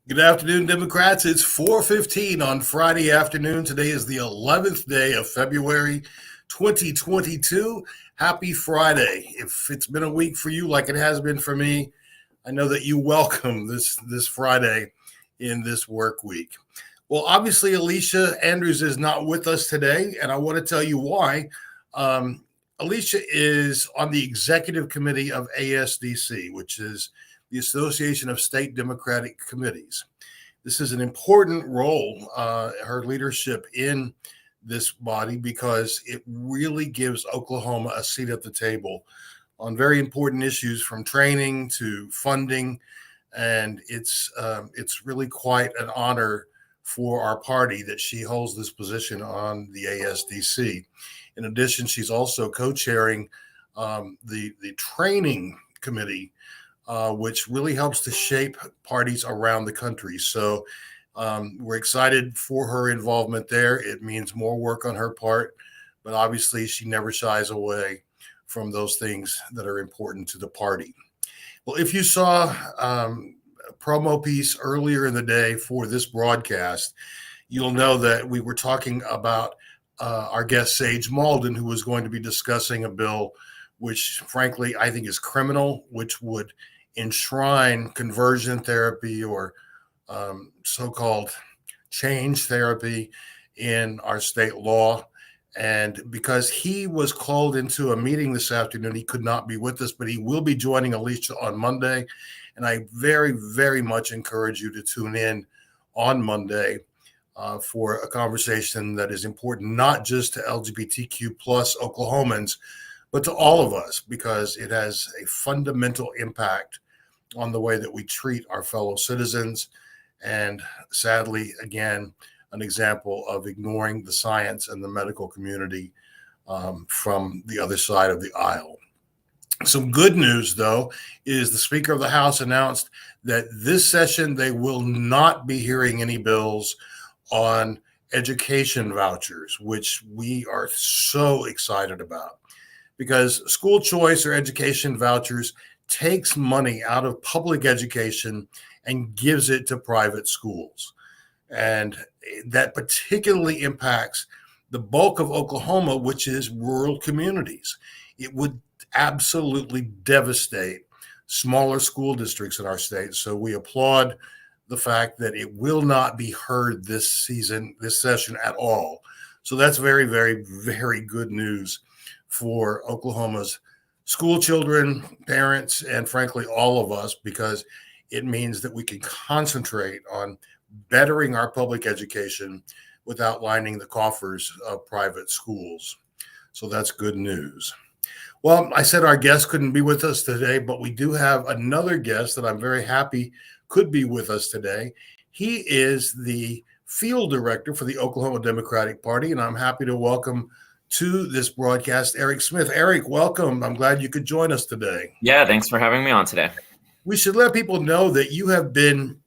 Good afternoon, Democrats. It's 4:15 on Friday afternoon. Today is the 11th day of February 2022. Happy Friday. If it's been a week for you like it has been for me, I know that you welcome this Friday in this work week. Well, obviously, Alicia Andrews is not with us today, and I want to tell you why. Alicia is on the executive committee of ASDC, which is the Association of State Democratic Committees. This is an important role, her leadership in this body, because it really gives Oklahoma a seat at the table on very important issues from training to funding. And it's really quite an honor for our party that she holds this position on the ASDC. In addition, she's also co-chairing the training committee, which really helps to shape parties around the country. So we're excited for her involvement there. It means more work on her part, but obviously she never shies away from those things that are important to the party. Well, if you saw a promo piece earlier in the day for this broadcast, you'll know that we were talking about our guest Sage Mauldin, who was going to be discussing a bill which, frankly, I think is criminal, which would enshrine conversion therapy or so-called change therapy in our state law. And because he was called into a meeting this afternoon, he could not be with us, but he will be joining Alicia on Monday. And I very, very much encourage you to tune in on Monday for a conversation that is important, not just to LGBTQ plus Oklahomans, but to all of us, because it has a fundamental impact on the way that we treat our fellow citizens. And sadly, again, an example of ignoring the science and the medical community from the other side of the aisle. Some good news, though, is the Speaker of the House announced that this session they will not be hearing any bills on education vouchers, which we are so excited about, because school choice or education vouchers takes money out of public education and gives it to private schools. And that particularly impacts the bulk of Oklahoma, which is rural communities. It would absolutely devastate smaller school districts in our state. So we applaud the fact that it will not be heard this session at all. So that's very, very, very good news for Oklahoma's school children, parents, and frankly, all of us, because it means that we can concentrate on bettering our public education without lining the coffers of private schools. So that's good news. Well, I said our guest couldn't be with us today, but we do have another guest that I'm very happy could be with us today. He is the field director for the Oklahoma Democratic Party, and I'm happy to welcome to this broadcast Eric Smith. Eric, welcome. I'm glad you could join us today. Yeah, thanks for having me on today. We should let people know that you have been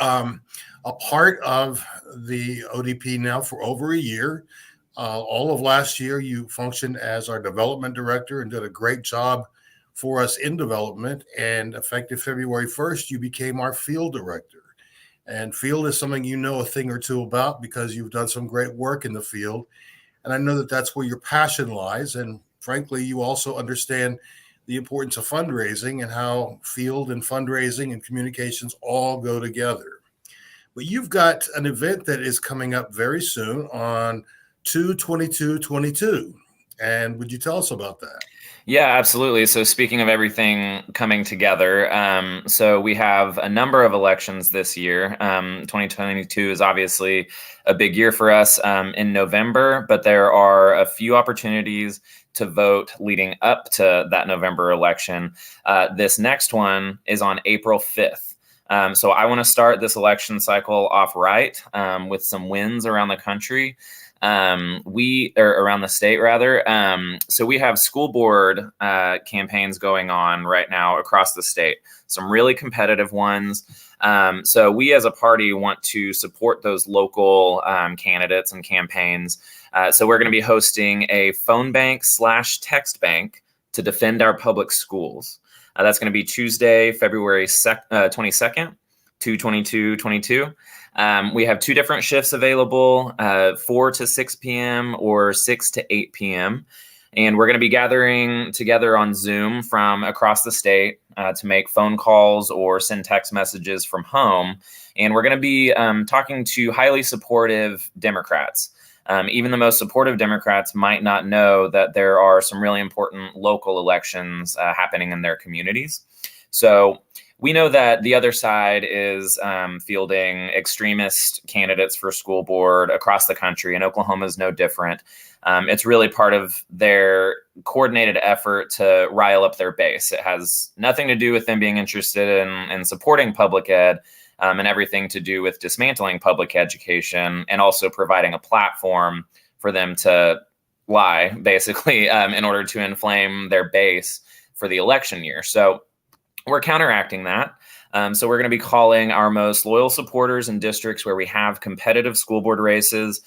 a part of the ODP now for over a year. All of last year, you functioned as our development director and did a great job for us in development. And effective February 1st, you became our field director. And field is something you know a thing or two about because you've done some great work in the field. And I know that that's where your passion lies. And frankly, you also understand the importance of fundraising and how field and fundraising and communications all go together. But you've got an event that is coming up very soon on 2/22/22. And would you tell us about that? Yeah, absolutely. So speaking of everything coming together, so we have a number of elections this year. 2022 is obviously a big year for us in November, but there are a few opportunities to vote leading up to that November election. This next one is on April 5th. So I want to start this election cycle off right with some wins around the country. Around the state rather. So we have school board campaigns going on right now across the state, some really competitive ones. So we as a party want to support those local candidates and campaigns. So we're going to be hosting a phone bank / text bank to defend our public schools. That's going to be Tuesday, February 22nd 2/22/22. We have 2 different shifts available, 4 to 6 p.m. or 6 to 8 p.m. And we're going to be gathering together on Zoom from across the state to make phone calls or send text messages from home. And we're going to be talking to highly supportive Democrats. Even the most supportive Democrats might not know that there are some really important local elections happening in their communities. So we know that the other side is fielding extremist candidates for school board across the country, and Oklahoma is no different. It's really part of their coordinated effort to rile up their base. It has nothing to do with them being interested in supporting public ed, and everything to do with dismantling public education and also providing a platform for them to lie, basically, in order to inflame their base for the election year. So we're counteracting that. So we're going to be calling our most loyal supporters in districts where we have competitive school board races.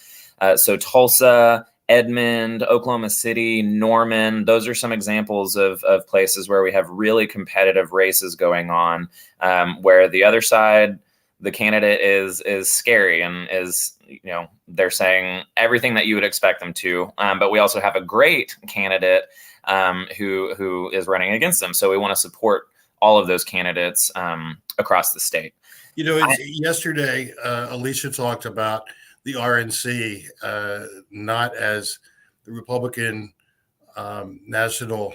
So Tulsa, Edmond, Oklahoma City, Norman, those are some examples of places where we have really competitive races going on, where the other side, the candidate is scary and is, they're saying everything that you would expect them to. But we also have a great candidate who is running against them. So we want to support all of those candidates across the state. Yesterday, Alicia talked about the RNC not as the Republican National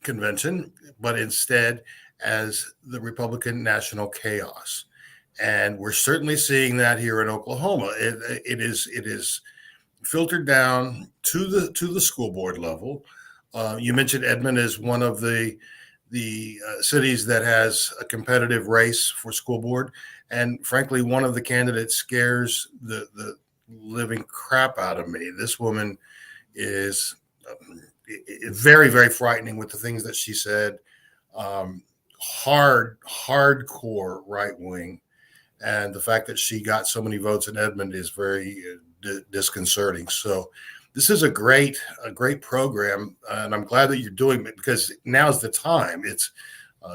Convention, but instead as the Republican National Chaos. And we're certainly seeing that here in Oklahoma. It is filtered down to the school board level. You mentioned Edmond is one of the cities that has a competitive race for school board, and frankly, one of the candidates scares the living crap out of me. This woman is very, very frightening with the things that she said. Hardcore right wing, and the fact that she got so many votes in Edmond is very disconcerting. So this is a great program, and I'm glad that you're doing it, because now's the time.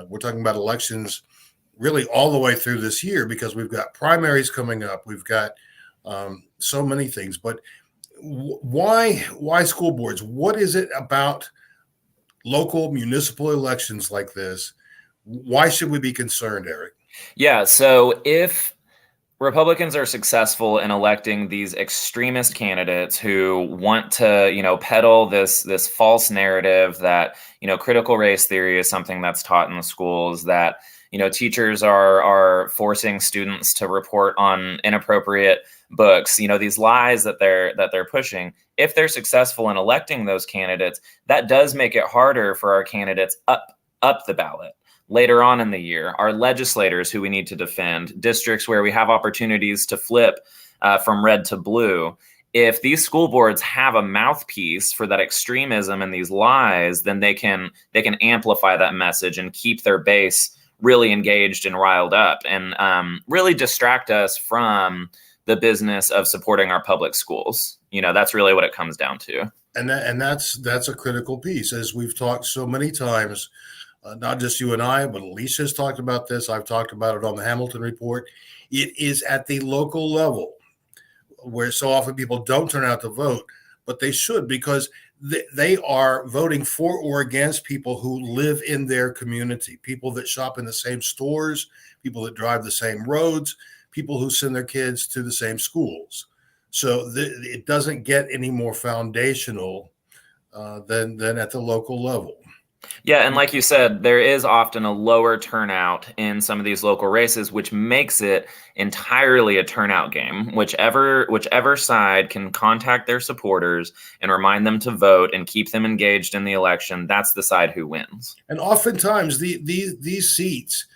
We're talking about elections really all the way through this year, because we've got primaries coming up. We've got so many things. But why school boards? What is it about local municipal elections like this? Why should we be concerned, Eric? Yeah, so if Republicans are successful in electing these extremist candidates who want to, peddle this false narrative that, critical race theory is something that's taught in the schools, that, teachers are forcing students to report on inappropriate books, these lies that they're pushing. If they're successful in electing those candidates, that does make it harder for our candidates up the ballot later on in the year. Our legislators who we need to defend, districts where we have opportunities to flip from red to blue. If these school boards have a mouthpiece for that extremism and these lies, then they can amplify that message and keep their base really engaged and riled up, and really distract us from the business of supporting our public schools. That's really what it comes down to. And that's a critical piece, as we've talked so many times. Not just you and I, but Alicia's talked about this. I've talked about it on the Hamilton Report. It is at the local level where so often people don't turn out to vote, but they should, because they are voting for or against people who live in their community, people that shop in the same stores, people that drive the same roads, people who send their kids to the same schools. So it doesn't get any more foundational than at the local level. Yeah, and like you said, there is often a lower turnout in some of these local races, which makes it entirely a turnout game. Whichever side can contact their supporters and remind them to vote and keep them engaged in the election, that's the side who wins. And oftentimes these seats,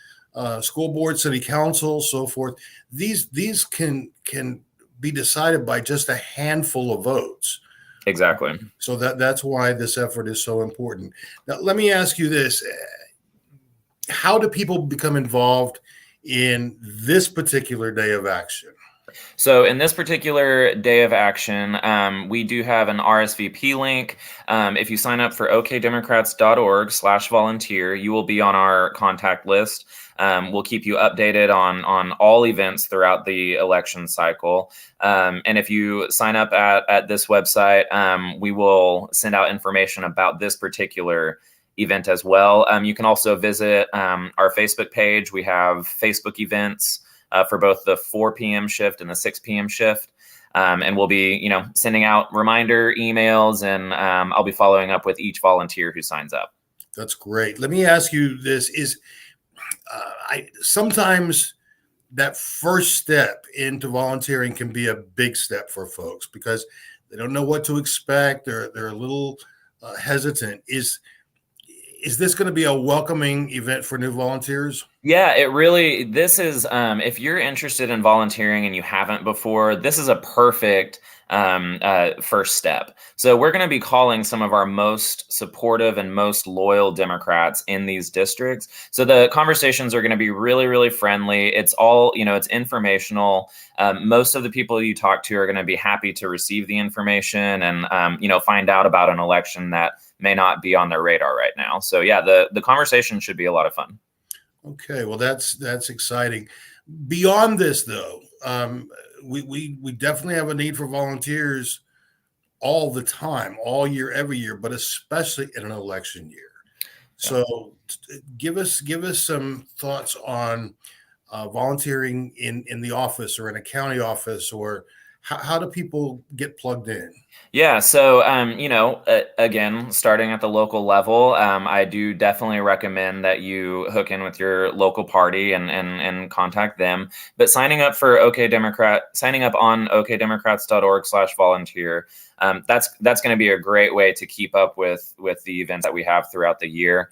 school board, city council, so forth, these can be decided by just a handful of votes. Exactly. So that's why this effort is so important. Now, let me ask you this. How do people become involved in this particular day of action? So in this particular day of action, we do have an RSVP link. If you sign up for okdemocrats.org/volunteer, you will be on our contact list. We'll keep you updated on all events throughout the election cycle. And if you sign up at this website, we will send out information about this particular event as well. You can also visit our Facebook page. We have Facebook events for both the 4 p.m. shift and the 6 p.m. shift. And we'll be, sending out reminder emails, and I'll be following up with each volunteer who signs up. That's great. Let me ask you this: sometimes that first step into volunteering can be a big step for folks because they don't know what to expect. They're a little hesitant. Is this going to be a welcoming event for new volunteers? Yeah, this is, if you're interested in volunteering and you haven't before, this is a perfect first step. So we're going to be calling some of our most supportive and most loyal Democrats in these districts. So the conversations are going to be really, really friendly. It's all, it's informational. Most of the people you talk to are going to be happy to receive the information and, find out about an election that may not be on their radar right now. So yeah, the conversation should be a lot of fun. Okay, well, that's exciting. Beyond this, though, we definitely have a need for volunteers all the time, all year, every year, but especially in an election year. So, give us some thoughts on volunteering in the office or in a county office, or how do people get plugged in? Yeah. So, again, starting at the local level, I do definitely recommend that you hook in with your local party and contact them. But signing up on okdemocrats.org/volunteer, that's going to be a great way to keep up with the events that we have throughout the year.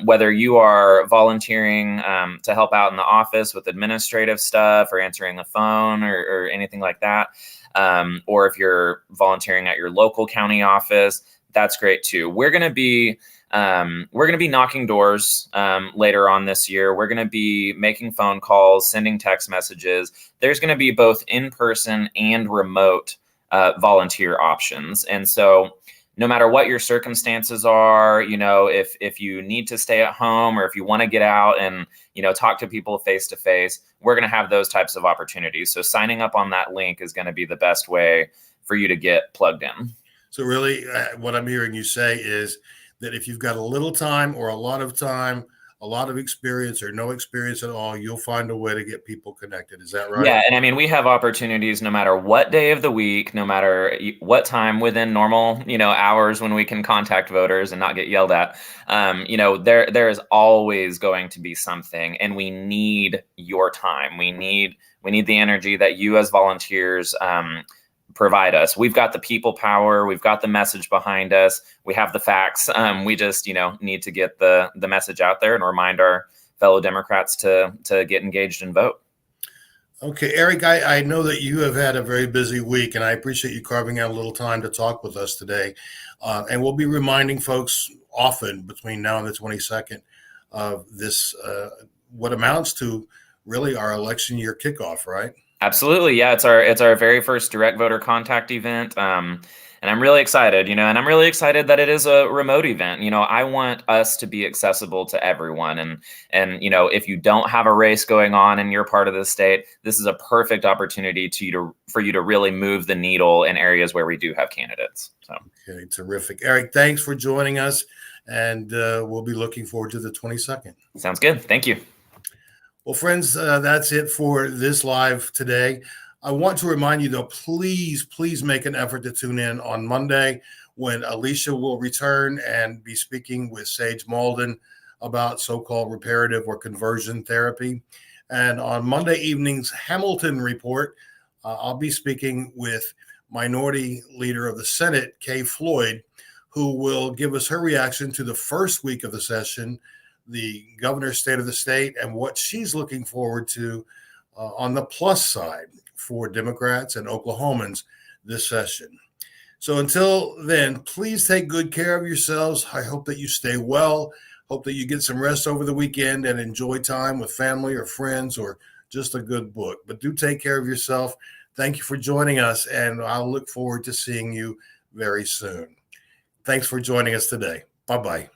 Whether you are volunteering to help out in the office with administrative stuff or answering the phone or anything like that, or if you're volunteering at your local county office, that's great too. We're going to be knocking doors later on this year. We're going to be making phone calls, sending text messages. There's going to be both in-person and remote volunteer options. And so no matter what your circumstances are, if you need to stay at home or if you want to get out and, talk to people face to face, we're going to have those types of opportunities. So signing up on that link is going to be the best way for you to get plugged in. So really what I'm hearing you say is that if you've got a little time or a lot of time, a lot of experience or no experience at all, you'll find a way to get people connected. Is that right? Yeah. And I mean, we have opportunities no matter what day of the week, no matter what time within normal, hours when we can contact voters and not get yelled at. There is always going to be something, and we need your time. We need the energy that you as volunteers provide us. We've got the people power. We've got the message behind us. We have the facts. We just, need to get the message out there and remind our fellow Democrats to get engaged and vote. Okay, Eric, I know that you have had a very busy week, and I appreciate you carving out a little time to talk with us today. And we'll be reminding folks often between now and the 22nd of this, what amounts to really our election year kickoff, right? Absolutely. Yeah. It's our very first direct voter contact event. And I'm really excited, and I'm really excited that it is a remote event. I want us to be accessible to everyone. And if you don't have a race going on in your part of the state, this is a perfect opportunity for you to really move the needle in areas where we do have candidates. So. Okay. Terrific. Eric, thanks for joining us. And we'll be looking forward to the 22nd. Sounds good. Thank you. Well, friends, that's it for this live today. I want to remind you, though, please make an effort to tune in on Monday when Alicia will return and be speaking with Sage Mauldin about so-called reparative or conversion therapy. And on Monday evening's Hamilton Report, I'll be speaking with Minority Leader of the Senate, Kay Floyd, who will give us her reaction to the first week of the session, the governor's state of the state, and what she's looking forward to on the plus side for Democrats and Oklahomans this session. So until then, please take good care of yourselves. I hope that you stay well. Hope that you get some rest over the weekend and enjoy time with family or friends or just a good book. But do take care of yourself. Thank you for joining us, and I'll look forward to seeing you very soon. Thanks for joining us today. Bye-bye.